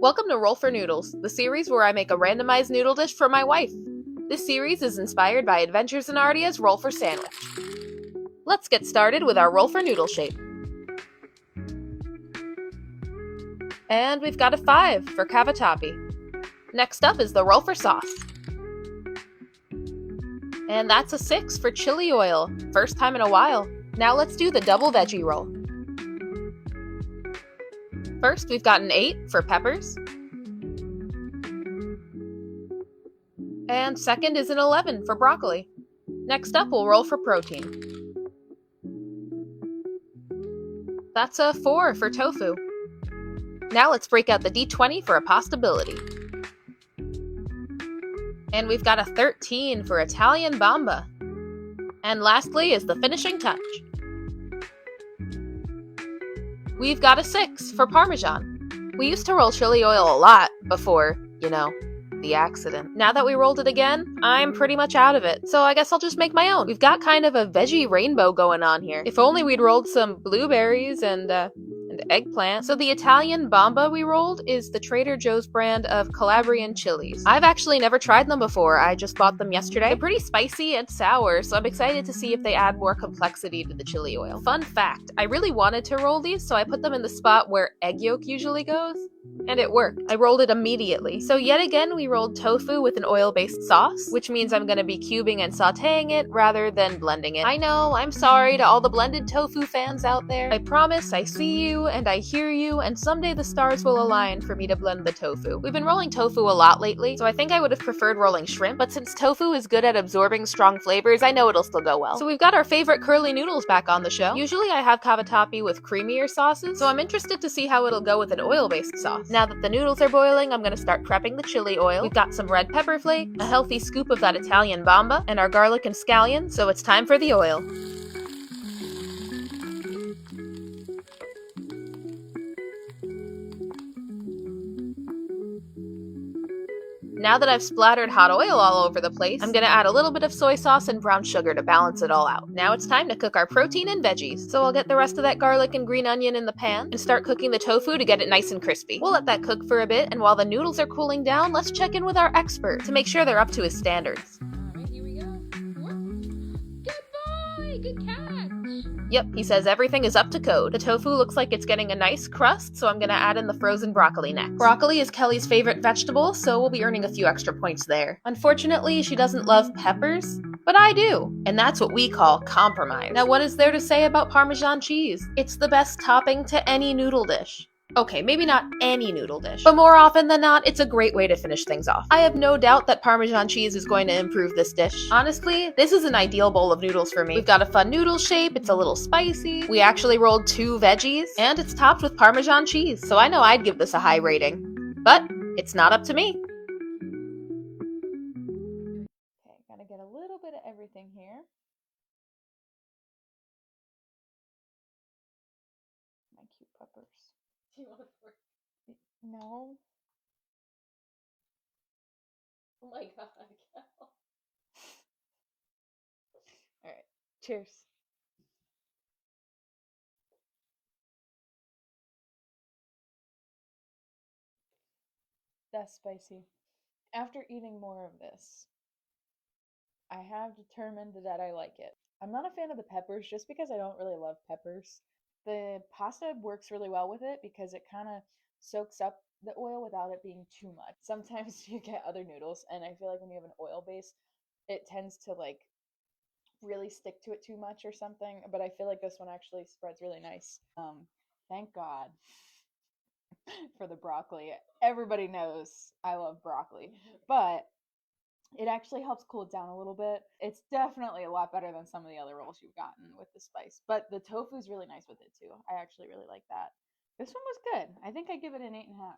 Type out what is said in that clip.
Welcome to Roll for Noodles, the series where I make a randomized noodle dish for my wife. This series is inspired by Adventures in Ardia's Roll for Sandwich. Let's get started with our Roll for Noodle shape. And we've got a 5 for cavatappi. Next up is the Roll for Sauce. And that's a 6 for chili oil, first time in a while. Now let's do the double veggie roll. First, we've got an 8 for peppers. And second is an 11 for broccoli. Next up, we'll roll for protein. That's a 4 for tofu. Now let's break out the D20 for a possibility. And we've got a 13 for Italian bamba. And lastly is the finishing touch. We've got a 6 for Parmesan. We used to roll chili oil a lot before, the accident. Now that we rolled it again, I'm pretty much out of it, so I guess I'll just make my own. We've got kind of a veggie rainbow going on here. If only we'd rolled some blueberries and eggplant. So the Italian bamba we rolled is the Trader Joe's brand of Calabrian chilies. I've actually never tried them before, I just bought them yesterday. They're pretty spicy and sour, so I'm excited to see if they add more complexity to the chili oil. Fun fact, I really wanted to roll these, so I put them in the spot where egg yolk usually goes. And it worked. I rolled it immediately. So yet again, we rolled tofu with an oil-based sauce, which means I'm gonna be cubing and sauteing it rather than blending it. I know, I'm sorry to all the blended tofu fans out there. I promise I see you and I hear you, and someday the stars will align for me to blend the tofu. We've been rolling tofu a lot lately, so I think I would have preferred rolling shrimp, but since tofu is good at absorbing strong flavors, I know it'll still go well. So we've got our favorite curly noodles back on the show. Usually I have cavatappi with creamier sauces, so I'm interested to see how it'll go with an oil-based sauce. Now that the noodles are boiling, I'm gonna start prepping the chili oil. We've got some red pepper flakes, a healthy scoop of that Italian bamba, and our garlic and scallion, so it's time for the oil. Now that I've splattered hot oil all over the place, I'm gonna add a little bit of soy sauce and brown sugar to balance it all out. Now it's time to cook our protein and veggies. So I'll get the rest of that garlic and green onion in the pan and start cooking the tofu to get it nice and crispy. We'll let that cook for a bit, and while the noodles are cooling down, let's check in with our expert to make sure they're up to his standards. Alright, here we go. Good boy! Good catch! Yep, he says everything is up to code. The tofu looks like it's getting a nice crust, so I'm gonna add in the frozen broccoli next. Broccoli is Kelly's favorite vegetable, so we'll be earning a few extra points there. Unfortunately, she doesn't love peppers, but I do, and that's what we call compromise. Now, what is there to say about Parmesan cheese? It's the best topping to any noodle dish. Okay, maybe not any noodle dish, but more often than not, it's a great way to finish things off. I have no doubt that Parmesan cheese is going to improve this dish. Honestly, this is an ideal bowl of noodles for me. We've got a fun noodle shape, it's a little spicy, we actually rolled 2 veggies, and it's topped with Parmesan cheese, so I know I'd give this a high rating. But it's not up to me. Okay, gotta get a little bit of everything here. My cute peppers. Do you want to fork? No. Oh my god, Cal. Alright, cheers. That's spicy. After eating more of this, I have determined that I like it. I'm not a fan of the peppers just because I don't really love peppers. The pasta works really well with it because it kind of soaks up the oil without it being too much. Sometimes you get other noodles, and I feel like when you have an oil base, it tends to really stick to it too much or something. But I feel like this one actually spreads really nice. Thank God for the broccoli. Everybody knows I love broccoli, but it actually helps cool it down a little bit. It's definitely a lot better than some of the other rolls you've gotten with the spice, but the tofu is really nice with it too. I actually really like that. This one was good. I think I give it an 8.5.